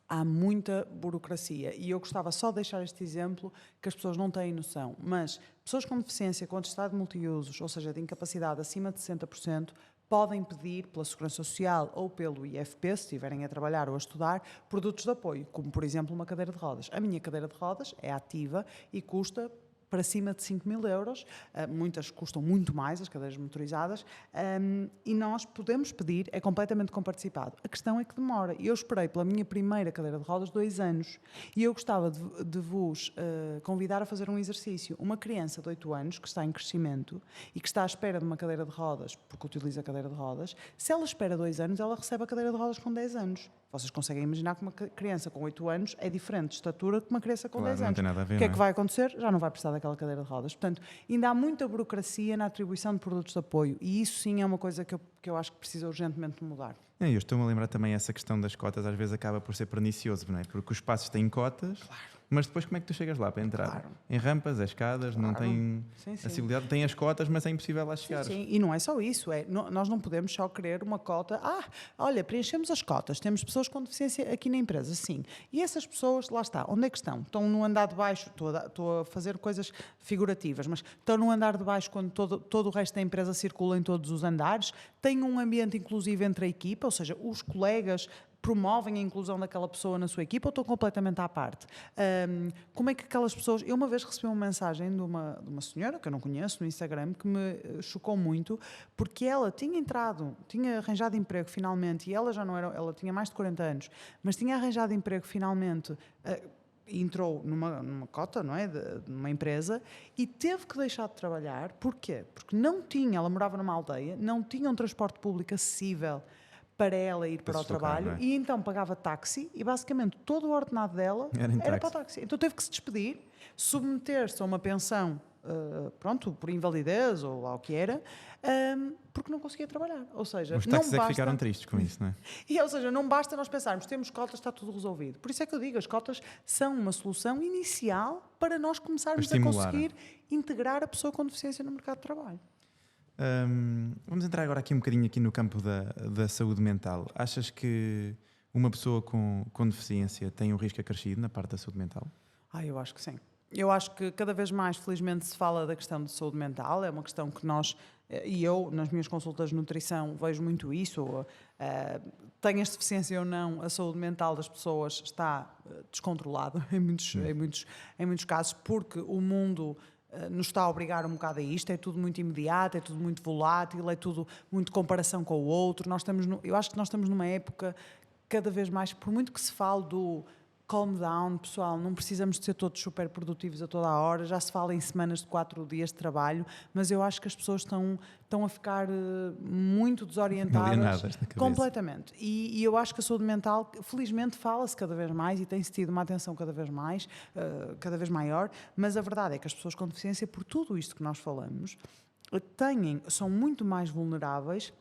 há muita burocracia, e eu gostava só de deixar este exemplo que as pessoas não têm noção, mas pessoas com deficiência com atestado de multiusos, ou seja, de incapacidade acima de 60%, podem pedir pela Segurança Social ou pelo IFP, se estiverem a trabalhar ou a estudar, produtos de apoio, como por exemplo uma cadeira de rodas. A minha cadeira de rodas é ativa e custa para cima de 5.000 euros, muitas custam muito mais, as cadeiras motorizadas, e nós podemos pedir, é completamente comparticipado. A questão é que demora. Eu esperei pela minha primeira cadeira de rodas 2 anos, e eu gostava de vos convidar a fazer um exercício. Uma criança de 8 anos, que está em crescimento, e que está à espera de uma cadeira de rodas, porque utiliza a cadeira de rodas, se ela espera 2 anos, ela recebe a cadeira de rodas com 10 anos. Vocês conseguem imaginar que uma criança com 8 anos é diferente de estatura que uma criança com Claro, 10 não anos. tem nada a ver, O que é não que vai acontecer? Já não vai precisar daquela cadeira de rodas. Portanto, ainda há muita burocracia na atribuição de produtos de apoio e isso sim é uma coisa que eu acho que precisa urgentemente de mudar. Eu estou-me a lembrar também essa questão das cotas, às vezes acaba por ser pernicioso, não é? Porque os espaços têm cotas, mas depois como é que tu chegas lá para entrar? Claro. Em rampas, é escadas, não tem Sim, sim. acessibilidade, tem as cotas, mas é impossível lá chegar. Sim, e não é só isso, nós não podemos só querer uma cota. Olha, preenchemos as cotas, temos pessoas com deficiência aqui na empresa, sim. E essas pessoas, lá está, onde é que estão? Estão no andar de baixo, estou a fazer coisas figurativas, mas estão no andar de baixo quando todo o resto da empresa circula em todos os andares, têm um ambiente inclusivo entre a equipa, ou seja, os colegas promovem a inclusão daquela pessoa na sua equipa ou estão completamente à parte? Como é que aquelas pessoas... Eu uma vez recebi uma mensagem de uma senhora, que eu não conheço, no Instagram, que me chocou muito, porque ela tinha arranjado emprego finalmente, e ela já não era... Ela tinha mais de 40 anos, mas tinha arranjado emprego finalmente... entrou numa cota, não é, de uma empresa e teve que deixar de trabalhar. Porquê? Porque ela morava numa aldeia, não tinha um transporte público acessível para ela ir para o trabalho, não é? e então pagava táxi e basicamente todo o ordenado dela era para o táxi. Então teve que se despedir, submeter-se a uma pensão, por invalidez ou lá o que era, porque não conseguia trabalhar. Ou seja, Os não táxis é que basta... ficaram tristes com isso, não é? Ou seja, não basta nós pensarmos, temos cotas, está tudo resolvido. Por isso é que eu digo, as cotas são uma solução inicial para nós começarmos a conseguir integrar a pessoa com deficiência no mercado de trabalho. Vamos entrar agora aqui um bocadinho no campo da saúde mental. Achas que uma pessoa com deficiência tem um risco acrescido na parte da saúde mental? Eu acho que sim. Eu acho que cada vez mais, felizmente, se fala da questão de saúde mental. É uma questão que nós, e eu, nas minhas consultas de nutrição, vejo muito isso. Tenhas deficiência ou não, a saúde mental das pessoas está descontrolada em muitos casos, porque o mundo nos está a obrigar um bocado a isto. É tudo muito imediato, é tudo muito volátil, é tudo muito comparação com o outro. Eu acho que nós estamos numa época cada vez mais, por muito que se fale do calm down, pessoal, não precisamos de ser todos super produtivos a toda a hora, já se fala em semanas de 4 dias de trabalho, mas eu acho que as pessoas estão a ficar muito desorientadas, completamente. E eu acho que a saúde mental, felizmente, fala-se cada vez mais e tem-se tido uma atenção cada vez maior, mas a verdade é que as pessoas com deficiência, por tudo isto que nós falamos, são muito mais vulneráveis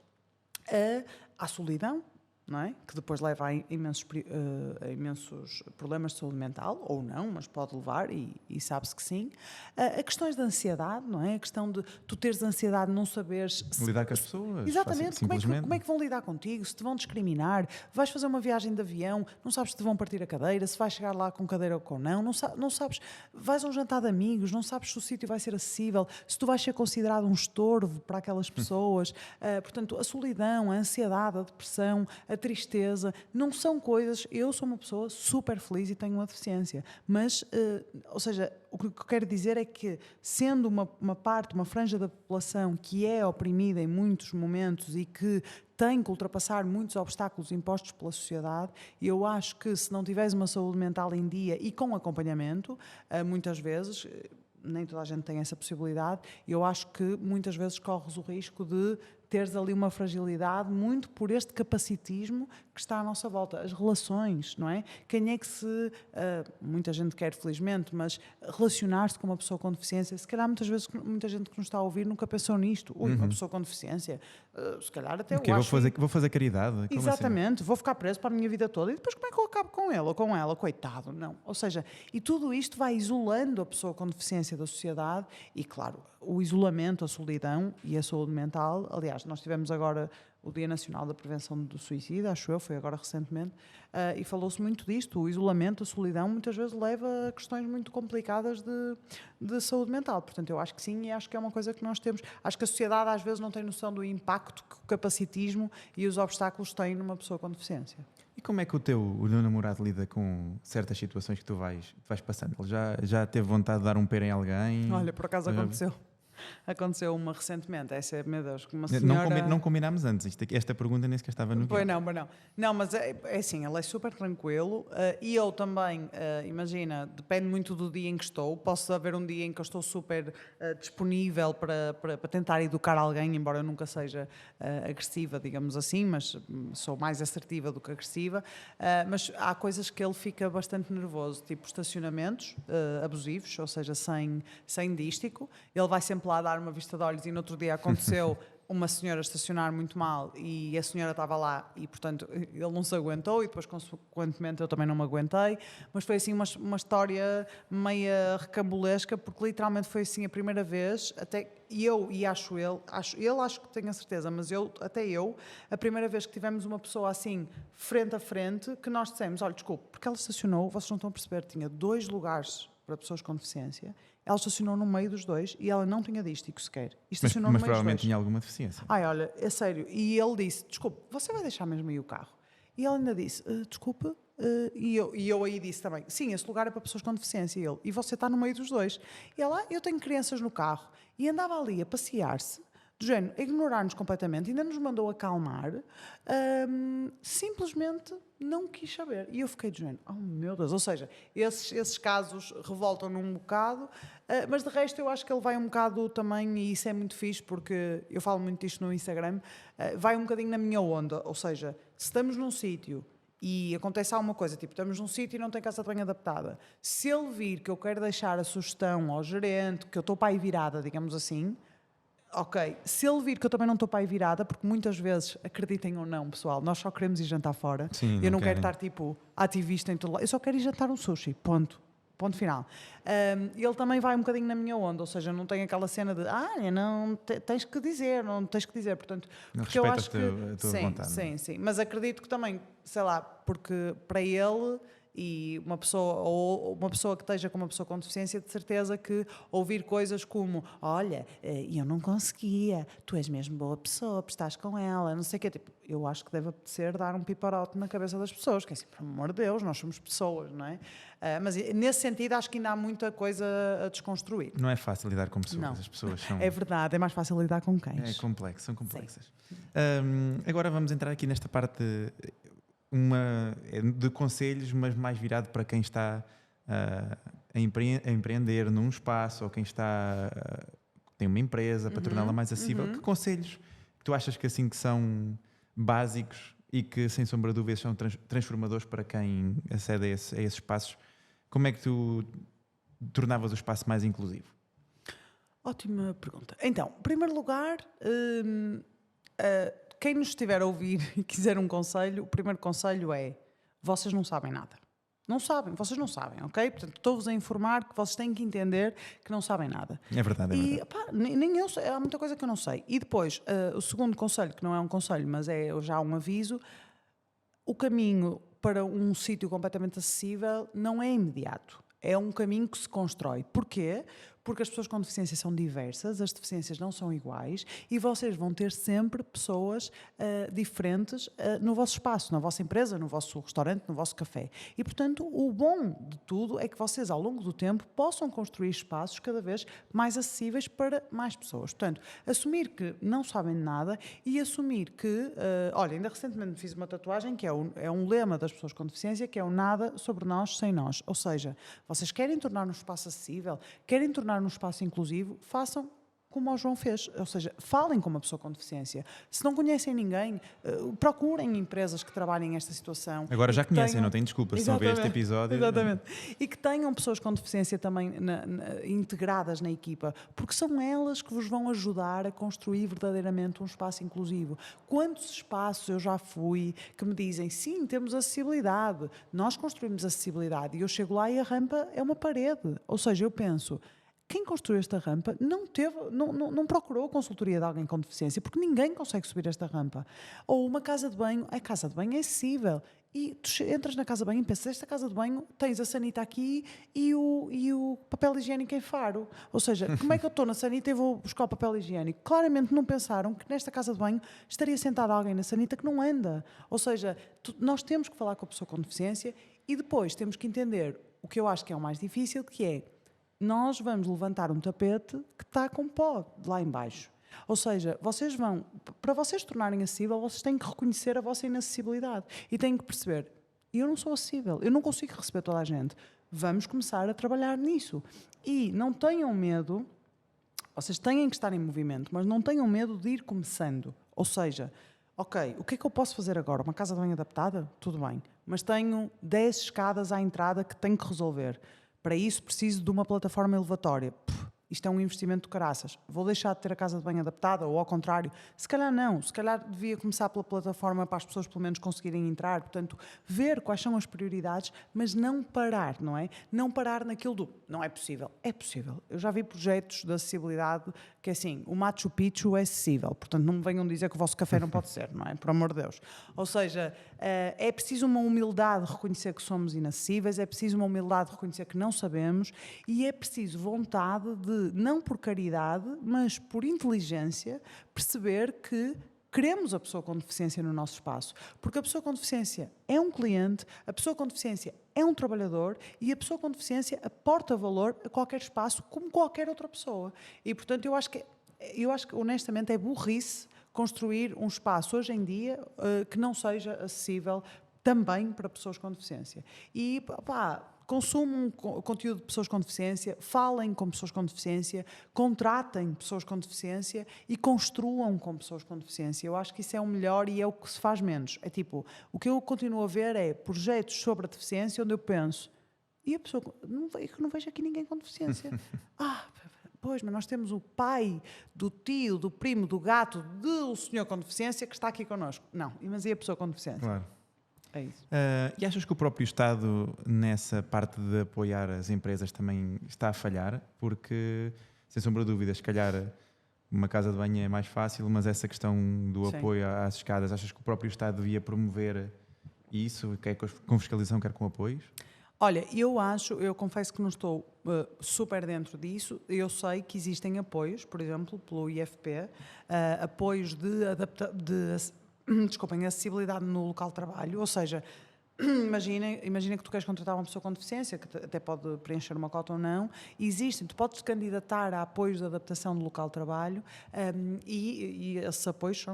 à solidão, não é? Que depois leva a imensos problemas de saúde mental, ou não, mas pode levar, e sabe-se que sim. A questões de ansiedade, não é? A questão de tu teres ansiedade, não saberes... Lidar com as pessoas. Exatamente. Como é que vão lidar contigo? Se te vão discriminar? Vais fazer uma viagem de avião, não sabes se te vão partir a cadeira, se vais chegar lá com cadeira ou com não sabes... Vais a um jantar de amigos, não sabes se o sítio vai ser acessível, se tu vais ser considerado um estorvo para aquelas pessoas. Portanto, a solidão, a ansiedade, a depressão, a tristeza, não são coisas... Eu sou uma pessoa super feliz e tenho uma deficiência, mas, ou seja, o que eu quero dizer é que, sendo uma franja da população que é oprimida em muitos momentos e que tem que ultrapassar muitos obstáculos impostos pela sociedade, eu acho que se não tiveres uma saúde mental em dia e com acompanhamento, muitas vezes... Nem toda a gente tem essa possibilidade. Eu acho que muitas vezes corres o risco de teres ali uma fragilidade muito por este capacitismo que está à nossa volta. As relações, não é? Quem é que muita gente quer, felizmente, mas relacionar-se com uma pessoa com deficiência, se calhar muitas vezes muita gente que nos está a ouvir nunca pensou nisto. Uma pessoa com deficiência, se calhar até eu acho... Vou fazer caridade. Como exatamente, assim? Vou ficar preso para a minha vida toda e depois como é que eu acabo com ele ou com ela? Coitado, não. Ou seja, e tudo isto vai isolando a pessoa com deficiência da sociedade e, claro, o isolamento, a solidão e a saúde mental. Aliás, nós tivemos agora o Dia Nacional da Prevenção do Suicídio, acho eu, foi agora recentemente, e falou-se muito disto. O isolamento, a solidão, muitas vezes leva a questões muito complicadas de saúde mental. Portanto, eu acho que sim, e acho que é uma coisa que nós temos. Acho que a sociedade às vezes não tem noção do impacto que o capacitismo e os obstáculos têm numa pessoa com deficiência. E como é que o teu namorado lida com certas situações que tu vais passando? Ele já teve vontade de dar um pera em alguém? Olha, por acaso aconteceu. Aconteceu uma recentemente, essa é, meu Deus, que uma Não, senhora... não combinámos antes. Esta pergunta nem sequer estava no Pois guião. não, pois não. Não, mas é assim, ele é super tranquilo e eu também, imagina, depende muito do dia em que estou. Posso haver um dia em que eu estou super disponível para tentar educar alguém, embora eu nunca seja agressiva, digamos assim, mas sou mais assertiva do que agressiva. Mas há coisas que ele fica bastante nervoso, tipo estacionamentos abusivos, ou seja, sem dístico. Ele vai sempre lá dar uma vista de olhos e no outro dia aconteceu uma senhora estacionar muito mal e a senhora estava lá e, portanto, ele não se aguentou e depois, consequentemente, eu também não me aguentei. Mas foi, assim, uma história meia recambulesca, porque literalmente foi, assim, a primeira vez, até eu e acho que tenho a certeza, mas a primeira vez que tivemos uma pessoa assim, frente a frente, que nós dissemos, olha, desculpe, porque ela estacionou, vocês não estão a perceber, tinha 2 lugares para pessoas com deficiência. Ela estacionou no meio dos 2 e ela não tinha dístico sequer. E estacionou Mas no meio provavelmente dos 2. tinha alguma deficiência. Ai, olha, é sério. E ele disse, desculpe, você vai deixar mesmo aí o carro? E ela ainda disse, desculpe. E eu aí disse também, sim, esse lugar é para pessoas com deficiência. E ele, e você está no meio dos 2. E ela, eu tenho crianças no carro. E andava ali a passear-se, do género, a ignorar-nos completamente, ainda nos mandou acalmar, simplesmente não quis saber. E eu fiquei do género, oh meu Deus, ou seja, esses casos revoltam-me um bocado, mas de resto eu acho que ele vai um bocado também, e isso é muito fixe, porque eu falo muito disto no Instagram, vai um bocadinho na minha onda, ou seja, se estamos num sítio e acontece alguma coisa, tipo, estamos num sítio e não tem casa de banho adaptada, se ele vir que eu quero deixar a sugestão ao gerente, que eu estou para aí virada, digamos assim, ok, se ele vir que eu também não estou para aí virada, porque muitas vezes, acreditem ou não, pessoal, nós só queremos ir jantar fora. Sim, eu não querem. quero estar tipo ativista em todo lado. Eu só quero ir jantar um sushi, ponto final. Ele também vai um bocadinho na minha onda, ou seja, não tem aquela cena de não tens que dizer, não tens que dizer, portanto, Não porque eu acho respeita a tua vontade. Sim, mas acredito que também, sei lá, porque para ele e uma pessoa que esteja com uma pessoa com deficiência, de certeza que ouvir coisas como, olha, eu não conseguia, tu és mesmo boa pessoa, estás com ela, não sei o quê, tipo, eu acho que deve apetecer dar um piparote na cabeça das pessoas, que é assim, por amor de Deus, nós somos pessoas, não é? Mas nesse sentido acho que ainda há muita coisa a desconstruir. Não é fácil lidar com pessoas, Não. as pessoas são... É verdade, é mais fácil lidar com cães. É complexo, são complexas. Agora vamos entrar aqui nesta parte de conselhos, mas mais virado para quem está a empreender num espaço ou quem tem uma empresa para torná-la mais acessível. Que conselhos que tu achas que assim que são básicos e que sem sombra de dúvidas são transformadores para quem acede a esses espaços? Como é que tu tornavas o espaço mais inclusivo? Ótima pergunta. Então, em primeiro lugar, quem nos estiver a ouvir e quiser um conselho, o primeiro conselho é: vocês não sabem nada. Não sabem, vocês não sabem, ok? Portanto, estou-vos a informar que vocês têm que entender que não sabem nada. É verdade, é verdade. E pá, nem eu sei, há muita coisa que eu não sei. E depois, o segundo conselho, que não é um conselho, mas é já um aviso: o caminho para um sítio completamente acessível não é imediato. É um caminho que se constrói. Porquê? Porque as pessoas com deficiência são diversas, as deficiências não são iguais e vocês vão ter sempre pessoas diferentes no vosso espaço, na vossa empresa, no vosso restaurante, no vosso café. E, portanto, o bom de tudo é que vocês, ao longo do tempo, possam construir espaços cada vez mais acessíveis para mais pessoas. Portanto, assumir que não sabem de nada e assumir que... olha, ainda recentemente fiz uma tatuagem que é um lema das pessoas com deficiência, que é o nada sobre nós sem nós. Ou seja, vocês querem tornar um espaço acessível, querem tornar num espaço inclusivo, façam como o João fez, ou seja, falem com uma pessoa com deficiência. Se não conhecem ninguém, procurem empresas que trabalhem esta situação. Agora já conhecem, não têm desculpa, se não ver este episódio. Exatamente. E que tenham pessoas com deficiência também integradas na equipa, porque são elas que vos vão ajudar a construir verdadeiramente um espaço inclusivo. Quantos espaços eu já fui que me dizem, sim, temos acessibilidade, nós construímos acessibilidade, e eu chego lá e a rampa é uma parede. Ou seja, eu penso... Quem construiu esta rampa não procurou a consultoria de alguém com deficiência, porque ninguém consegue subir esta rampa. Ou uma casa de banho, a casa de banho é acessível. E tu entras na casa de banho e pensas, esta casa de banho tens a sanita aqui e o papel higiênico em Faro. Ou seja, como é que eu estou na sanita e vou buscar o papel higiênico? Claramente não pensaram que nesta casa de banho estaria sentado alguém na sanita que não anda. Ou seja, nós temos que falar com a pessoa com deficiência e depois temos que entender o que eu acho que é o mais difícil, que é nós vamos levantar um tapete que está com pó lá em baixo. Ou seja, para vocês se tornarem acessível, vocês têm que reconhecer a vossa inacessibilidade e têm que perceber, eu não sou acessível, eu não consigo receber toda a gente. Vamos começar a trabalhar nisso. E não tenham medo, vocês têm que estar em movimento, mas não tenham medo de ir começando. Ou seja, ok, o que é que eu posso fazer agora? Uma casa de banho adaptada? Tudo bem. Mas tenho 10 escadas à entrada que tenho que resolver. Para isso preciso de uma plataforma elevatória. Isto é um investimento de caraças. Vou deixar de ter a casa de banho adaptada ou ao contrário? Se calhar não. Se calhar devia começar pela plataforma para as pessoas pelo menos conseguirem entrar. Portanto, ver quais são as prioridades, mas não parar, não é? Não parar naquilo do não é possível. É possível. Eu já vi projetos de acessibilidade que é assim, o Machu Picchu é acessível. Portanto, não me venham dizer que o vosso café não pode ser, não é? Por amor de Deus. Ou seja, é preciso uma humildade de reconhecer que somos inacessíveis, é preciso uma humildade de reconhecer que não sabemos e é preciso vontade de, não por caridade, mas por inteligência, perceber que queremos a pessoa com deficiência no nosso espaço. Porque a pessoa com deficiência é um cliente, a pessoa com deficiência é um trabalhador e a pessoa com deficiência aporta valor a qualquer espaço como qualquer outra pessoa. E, portanto, eu acho que honestamente é burrice construir um espaço hoje em dia que não seja acessível também para pessoas com deficiência. E, consumam conteúdo de pessoas com deficiência, falem com pessoas com deficiência, contratem pessoas com deficiência e construam com pessoas com deficiência. Eu acho que isso é o melhor e é o que se faz menos. É tipo, o que eu continuo a ver é projetos sobre a deficiência onde eu penso, e a pessoa, não vejo aqui ninguém com deficiência. Pois, mas nós temos o pai, do tio, do primo, do gato, do senhor com deficiência que está aqui connosco. Não, mas e a pessoa com deficiência? Claro. É isso. E achas que o próprio Estado, nessa parte de apoiar as empresas, também está a falhar? Porque, sem sombra de dúvidas, se calhar uma casa de banho é mais fácil, mas essa questão do Sim. apoio às escadas, achas que o próprio Estado devia promover isso, quer com fiscalização, quer com apoios? Olha, eu confesso que não estou super dentro disso. Eu sei que existem apoios, por exemplo, pelo IFP, apoios de acessibilidade no local de trabalho, ou seja, imagina que tu queres contratar uma pessoa com deficiência, que até pode preencher uma cota ou não, tu podes te candidatar a apoios de adaptação do local de trabalho e esses apoios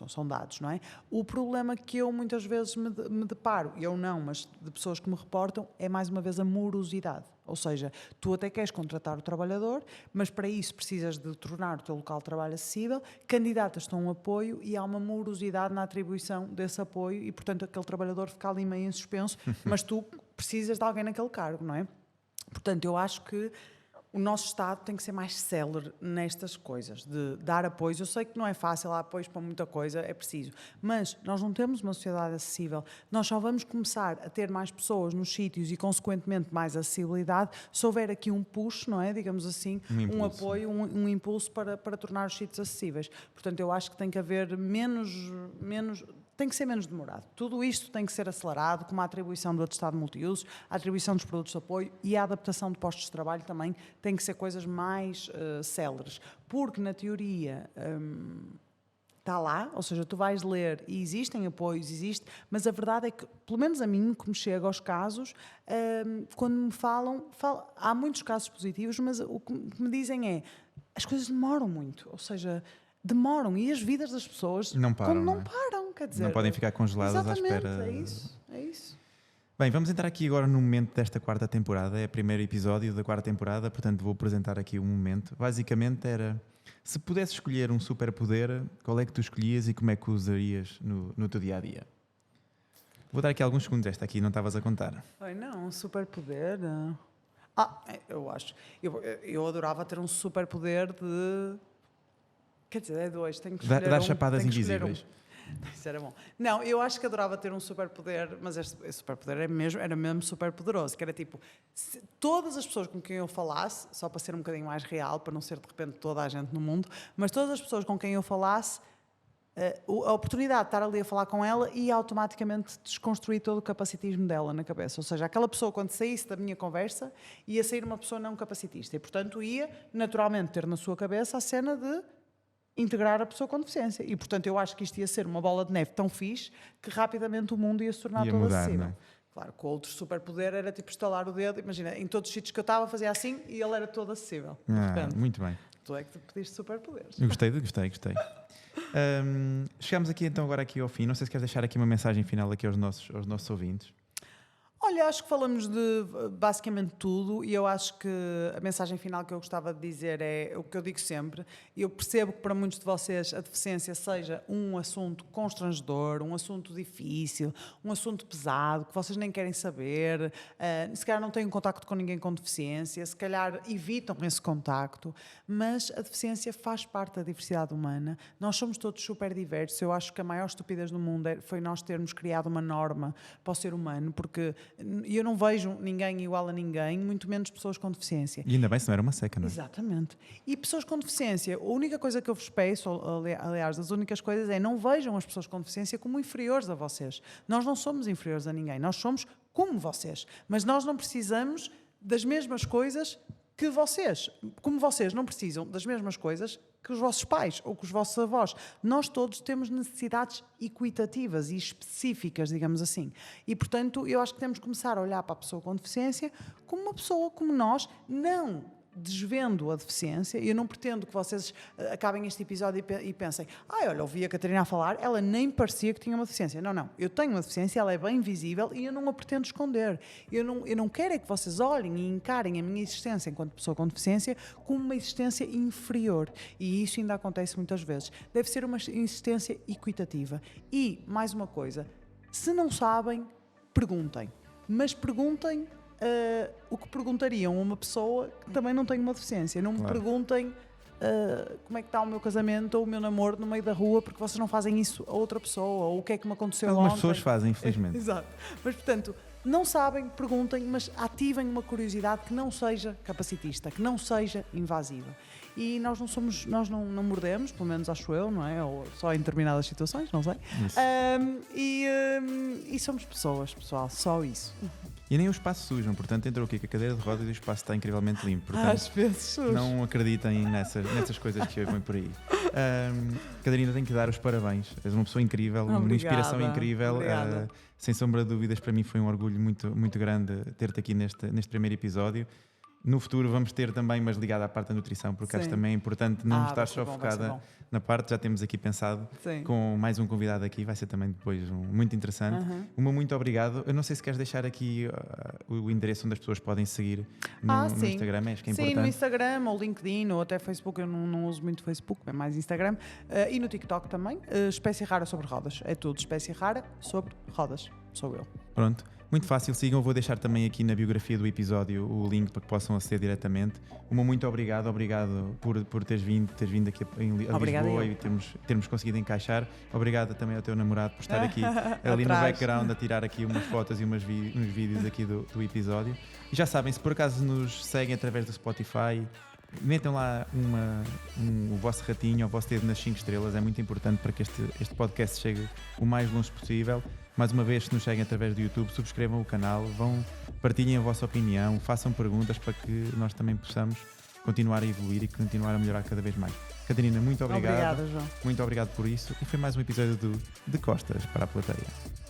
são dados, não é? O problema que eu muitas vezes me deparo, eu não, mas de pessoas que me reportam, é mais uma vez a morosidade. Ou seja, tu até queres contratar o trabalhador, mas para isso precisas de tornar o teu local de trabalho acessível, candidatas-te a um apoio e há uma morosidade na atribuição desse apoio e, portanto, aquele trabalhador fica ali meio em suspenso, mas tu precisas de alguém naquele cargo, não é? Portanto, eu acho que o nosso Estado tem que ser mais célere nestas coisas, de dar apoios. Eu sei que não é fácil, há apoios para muita coisa, é preciso. Mas nós não temos uma sociedade acessível. Nós só vamos começar a ter mais pessoas nos sítios e, consequentemente, mais acessibilidade se houver aqui um push, não é? Digamos assim, um apoio, um impulso para tornar os sítios acessíveis. Portanto, eu acho que tem que haver tem que ser menos demorado. Tudo isto tem que ser acelerado, como a atribuição do atestado multiusos, a atribuição dos produtos de apoio e a adaptação de postos de trabalho também tem que ser coisas mais céleres. Porque, na teoria, está lá, ou seja, tu vais ler e existem apoios, mas a verdade é que, pelo menos a mim, que me chega aos casos, quando me falam, há muitos casos positivos, mas o que me dizem é as coisas demoram muito, ou seja, demoram e as vidas das pessoas não param, não param, quer dizer, não podem ficar congeladas à espera. É isso. Bem, vamos entrar aqui agora no momento desta quarta temporada. É o primeiro episódio da quarta temporada, portanto vou apresentar aqui um momento. Basicamente era, se pudesse escolher um superpoder, qual é que tu escolhias e como é que o usarias no teu dia-a-dia? Vou dar aqui alguns segundos, esta aqui não estavas a contar. Não, um superpoder... eu acho. Eu adorava ter um superpoder de... Quer dizer, é dois, tenho que escolher dar chapadas invisíveis. Isso era bom. Não, eu acho que adorava ter um superpoder, mas este superpoder era mesmo super poderoso, que era tipo, todas as pessoas com quem eu falasse, só para ser um bocadinho mais real, para não ser de repente toda a gente no mundo, mas todas as pessoas com quem eu falasse, a oportunidade de estar ali a falar com ela ia automaticamente desconstruir todo o capacitismo dela na cabeça. Ou seja, aquela pessoa, quando saísse da minha conversa, ia sair uma pessoa não capacitista e, portanto, ia naturalmente ter na sua cabeça a cena de integrar a pessoa com deficiência. E, portanto, eu acho que isto ia ser uma bola de neve tão fixe que rapidamente o mundo ia se tornar todo acessível. Claro que o outro superpoder era tipo estalar o dedo, imagina, em todos os sítios que eu estava fazia assim e ele era todo acessível. Portanto, Muito bem. tu é que te pediste superpoderes. Gostei. Chegamos aqui então agora aqui ao fim. Não sei se queres deixar aqui uma mensagem final aqui aos nossos ouvintes. Olha, acho que falamos de basicamente tudo e eu acho que a mensagem final que eu gostava de dizer é o que eu digo sempre. Eu percebo que para muitos de vocês a deficiência seja um assunto constrangedor, um assunto difícil, um assunto pesado, que vocês nem querem saber, se calhar não têm contacto com ninguém com deficiência, se calhar evitam esse contacto, mas a deficiência faz parte da diversidade humana. Nós somos todos super diversos. Eu acho que a maior estupidez do mundo foi nós termos criado uma norma para o ser humano, porque eu não vejo ninguém igual a ninguém, muito menos pessoas com deficiência. E ainda bem se não era uma seca, não é? Exatamente. E pessoas com deficiência, a única coisa que eu vos peço, aliás, das únicas coisas é não vejam as pessoas com deficiência como inferiores a vocês. Nós não somos inferiores a ninguém, nós somos como vocês. Mas nós não precisamos das mesmas coisas que vocês. Como vocês não precisam das mesmas coisas que os vossos pais ou que os vossos avós. Nós todos temos necessidades equitativas e específicas, digamos assim. E, portanto, eu acho que temos que começar a olhar para a pessoa com deficiência como uma pessoa como nós, não desvendo a deficiência. Eu não pretendo que vocês acabem este episódio e pensem olha, ouvi a Catarina a falar, ela nem parecia que tinha uma deficiência. Não, eu tenho uma deficiência, ela é bem visível e eu não a pretendo esconder. Eu não quero é que vocês olhem e encarem a minha existência enquanto pessoa com deficiência como uma existência inferior. E isso ainda acontece muitas vezes. Deve ser uma existência equitativa. E, mais uma coisa, se não sabem, perguntem. Mas perguntem o que perguntariam a uma pessoa que também não tem uma deficiência. Não me perguntem como é que está o meu casamento ou o meu namoro no meio da rua, porque vocês não fazem isso a outra pessoa, ou o que é que me aconteceu ontem. Algumas pessoas fazem, infelizmente. Exato. Mas, portanto, não sabem, perguntem, mas ativem uma curiosidade que não seja capacitista, que não seja invasiva. E nós não mordemos, pelo menos acho eu, não é? Ou só em determinadas situações, não sei. E somos pessoas, pessoal, só isso. E nem o espaço sujam, portanto entrou aqui com a cadeira de rodas e o espaço está incrivelmente limpo. Portanto, às vezes sujo. Não acreditem nessas coisas que vêm por aí. Catarina, tenho que dar os parabéns. És uma pessoa incrível, uma inspiração incrível. Sem sombra de dúvidas, para mim foi um orgulho muito, muito grande ter-te aqui neste primeiro episódio. No futuro vamos ter também, mas ligado à parte da nutrição, porque acho também é importante não estar só focada na parte, já temos aqui pensado com mais um convidado aqui, vai ser também depois muito interessante. Muito obrigado. Eu não sei se queres deixar aqui o endereço onde as pessoas podem seguir no Instagram, acho que é importante. Sim, no Instagram ou LinkedIn ou até Facebook, eu não uso muito Facebook, é mais Instagram, e no TikTok também, Espécie Rara sobre Rodas, é tudo Espécie Rara sobre Rodas, sou eu. Pronto. Muito fácil, sigam. Vou deixar também aqui na biografia do episódio o link para que possam aceder diretamente. Muito obrigado por teres vindo aqui a Lisboa e termos conseguido encaixar. Obrigado também ao teu namorado por estar aqui ali no background a tirar aqui umas fotos e uns vídeos aqui do episódio. E já sabem, se por acaso nos seguem através do Spotify, metam lá o vosso ratinho, o vosso dedo nas 5 estrelas, é muito importante para que este podcast chegue o mais longe possível. Mais uma vez, se nos seguem através do YouTube, subscrevam o canal, partilhem a vossa opinião, façam perguntas para que nós também possamos continuar a evoluir e continuar a melhorar cada vez mais. Catarina, muito obrigado. Obrigada, João. Muito obrigado por isso. E foi mais um episódio de Costas para a Plateia.